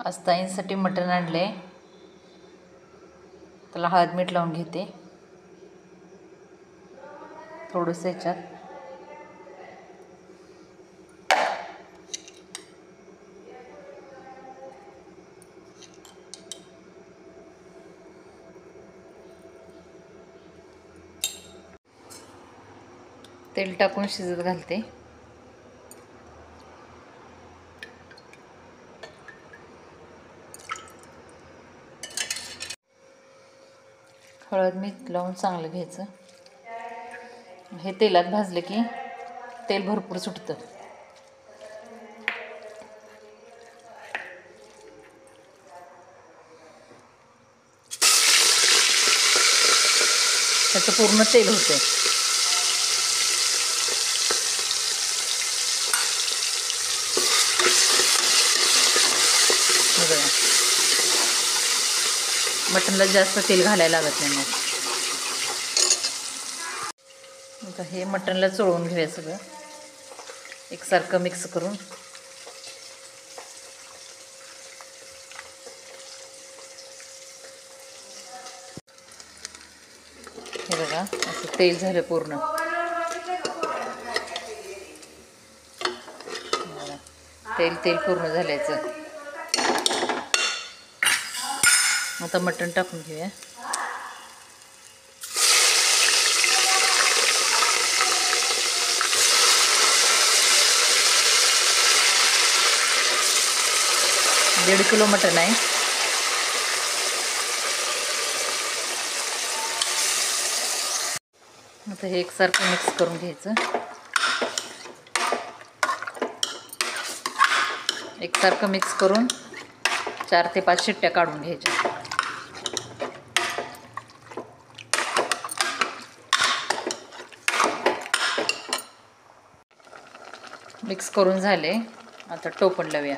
आज ताईंसाठी मटण आणले, त्याला हळद मीठ लावून घेते थोडंसं ह्याच्यात. तेल टाकून शिजत घालते. हळद मीठ लावून चांगलं घ्यायचं. हे तेलात भाजले की तेल भरपूर सुटतं. त्याचं पूर्ण तेल होतंय. बघा, मटणला जास्त तेल घालायला लागत नाही. मग आता हे मटणला चोळून घेऊया सगळं एकसारखं मिक्स करून. हे बघा, असं तेल झालं पूर्ण. तेल पूर्ण झाल्याचं. आता मटण टाकून घेऊया. दीड किलो मटण आहे. आता हे एकसारखं मिक्स करून घ्यायचं. एकसारखं मिक्स करून 4 ते 5 शिट्ट्या काढून घ्यायच्या. मिक्स करून झाले. आता टोपण लावूया.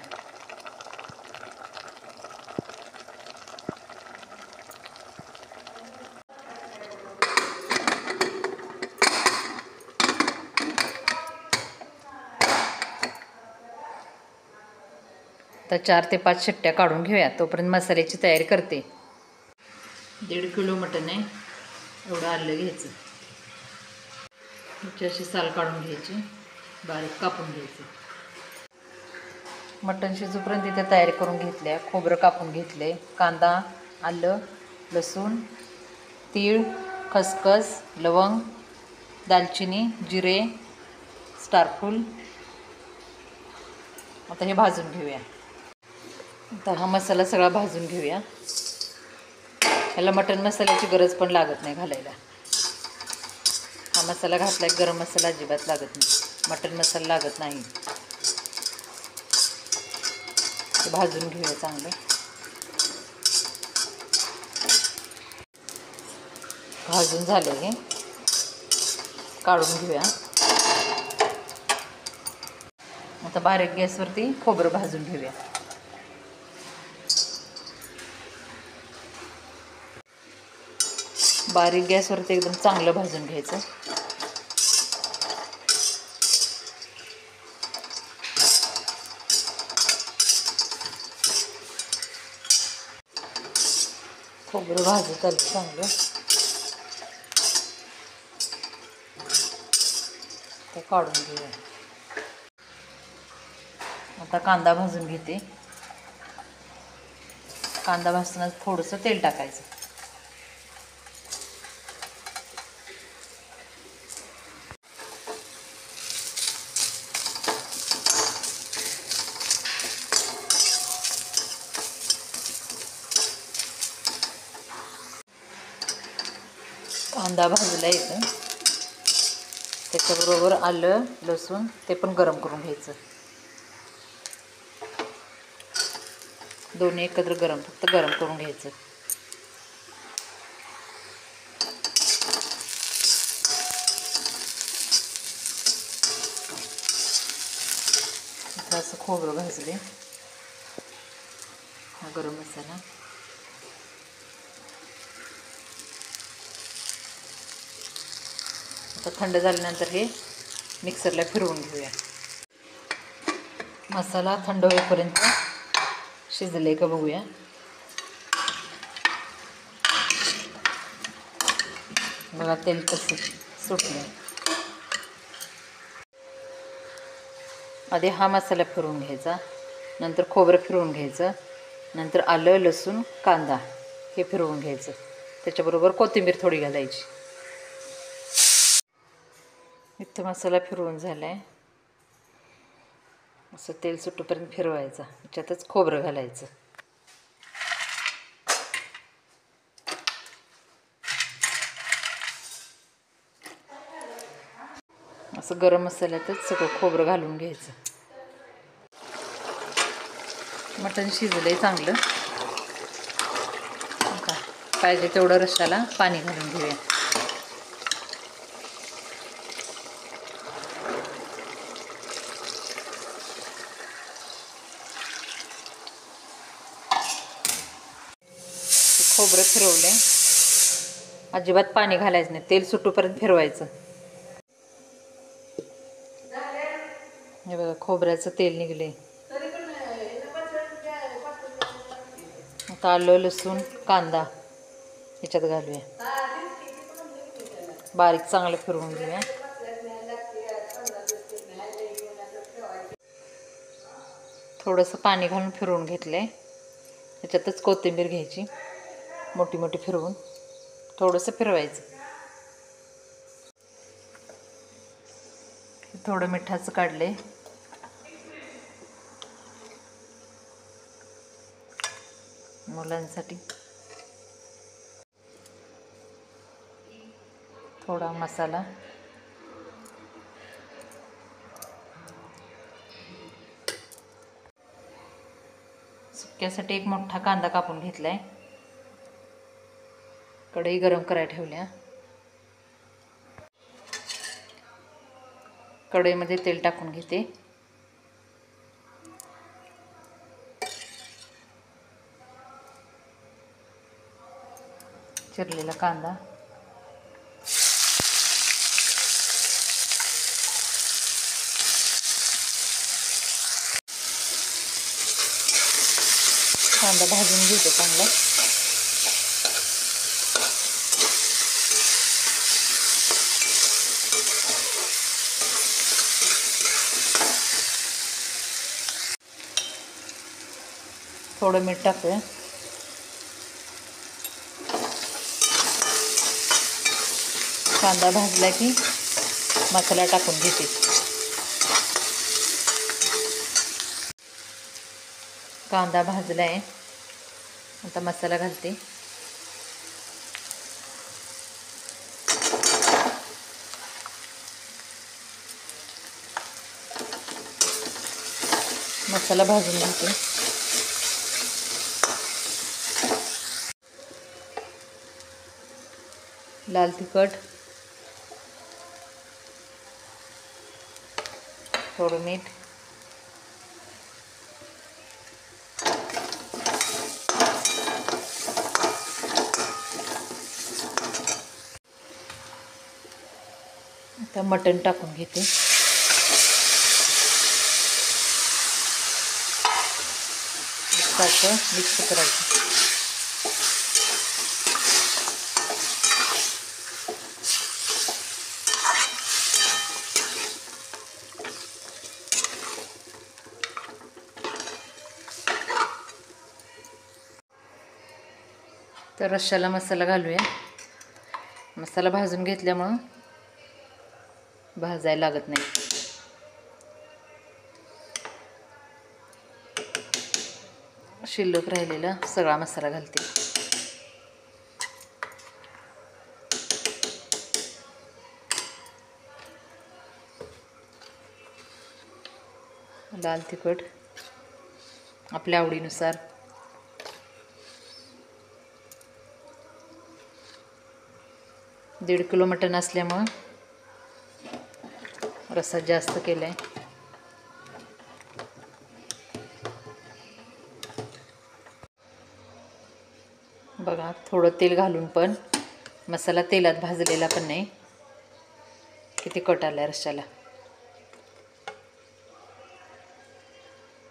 आता 4 ते 5 शिट्ट्या काढून घेऊया. तोपर्यंत मसाल्याची तयारी करते. 1.5 किलो मटण आहे. एवढं आलं घ्यायचं. ह्याची अशी साल काढून घ्यायची, बारीक कापून घ्यायचं. मटण शिजूपर्यंत इथे तयारी करून घेतल्या. खोबरं कापून घेतले, कांदा, आलं, लसूण, तीळ, खसखस, लवंग, दालचिनी, जिरे, स्टारफूल. आता हे भाजून घेऊया. आता हा मसाला सगळा भाजून घेऊया. ह्याला मटण मसाल्याची गरज पण लागत नाही घालायला. हा मसाला घातला की गरम मसाला अजिबात लागत नाही. मटण मसाला लागत नाही. ते भाजून घेऊया चांगलं. भाजून झाले हे काढून घेऊया. आता बारीक गॅसवरती खोबरं भाजून घेऊया. बारीक गॅसवरती एकदम चांगलं भाजून घ्यायचं. खोबरं भाजत आलं चांगलं. ते काढून घेऊया. आता कांदा भाजून घेते. कांदा भाजताना थोडंसं तेल टाकायचं. कांदा भाजला येतं. त्याच्याबरोबर आलं, लसूण ते पण गरम करून घ्यायचं. दोन्ही एकत्र फक्त गरम करून घ्यायचं. असं खोबरं भाजले. हा गरम मसाला. आता थंड झाल्यानंतर हे मिक्सरला फिरवून घेऊया. मसाला थंड होईपर्यंत शिजले का बघूया. बघा तेल कसं सुटलं. आधी हा मसाला फिरवून घ्यायचा, नंतर खोबरं फिरवून घ्यायचं, नंतर आलं लसूण कांदा हे फिरवून घ्यायचं. त्याच्याबरोबर कोथिंबीर थोडी घालायची. इथं मसाला फिरवून झाला आहे. असं तेल सुटूपर्यंत फिरवायचं. त्याच्यातच खोबरं घालायचं. असं गरम मसाल्यातच सगळं खोबरं घालून घ्यायचं. मटण शिजलंय चांगलं. पाहिजे तेवढं रश्श्याला पाणी घालून घेऊया. खोबरं फिरवले. अजिबात पाणी घालायचं नाही. तेल सुटूपर्यंत फिरवायचं. हे बघा खोबऱ्याचं तेल निघले. आता आलं लसूण कांदा ह्याच्यात घालूया. बारीक चांगलं फिरवून घेऊया. थोडंसं पाणी घालून फिरवून घेतलंय. ह्याच्यातच कोथिंबीर घ्यायची, मोठी मोठी फिरवून थोडंसं फिरवायचं. थोडं मिठाचं काढले. मुलांसाठी थोडा मसाला, सुक्यासाठी एक मोठा कांदा कापून घेतलाय. कढई गरम करायला ठेवल्या. कढईमध्ये तेल टाकून घेते. चिरलेला कांदा, कांदा भाजून घेते चांगला. थोडं मीठ टाकूया. कांदा भाजला की मसाला टाकून घेते. कांदा भाजला आहे. आता मसाला घालते. मसाला भाजून घेते. लाल तिखट, थोडं मीठ, आता मटण टाकून घेते. सारखं मिक्स करायचं. तर रश्श्याला मसाला घालूया. मसाला भाजून घेतल्यामुळं भाजायला लागत नाही. शिल्लक राहिलेला सगळा मसाला घालते. लाल तिखट आपल्या आवडीनुसार, दीड किलो मटण असल्यामुळं रस्सा जास्त केलाय. बघा थोडं तेल घालून पण मसाला तेलात भाजलेला पण नाही. किती कट आला रश्श्याला.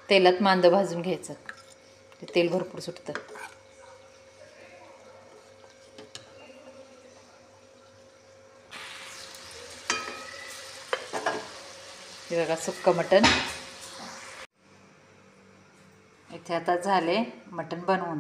तेलात मांद भाजून घ्यायचं. ते तेल भरपूर सुटतं. हे बघा सुक्कं मटण इथे आता झाले मटण बनवून.